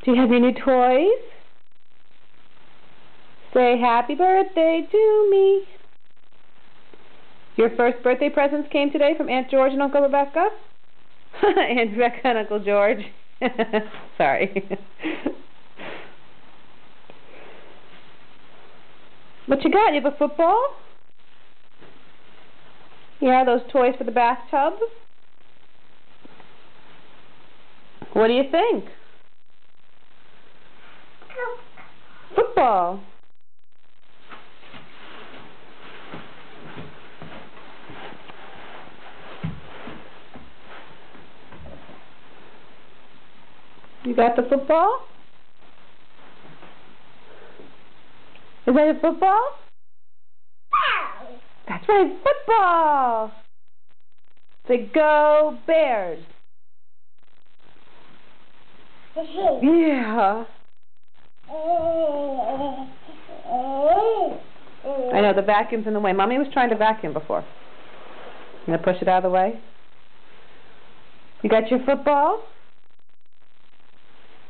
Do you have your new toys? Say happy birthday to me. Your first birthday presents came today from Aunt George and Uncle Rebecca? Aunt Rebecca and Uncle George. Sorry. What you got? You have a football? Yeah, those toys for the bathtub? What do you think? Football. You got the football? Is that a football? That's right, football! Say, go Bears! Yeah. I know, the vacuum's in the way. Mommy was trying to vacuum before. You gonna push it out of the way? You got your football?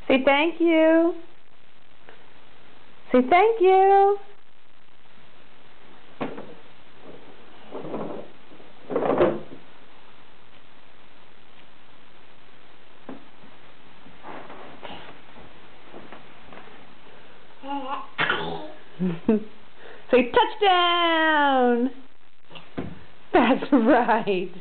Say thank you. Say thank you. Say touchdown. That's right.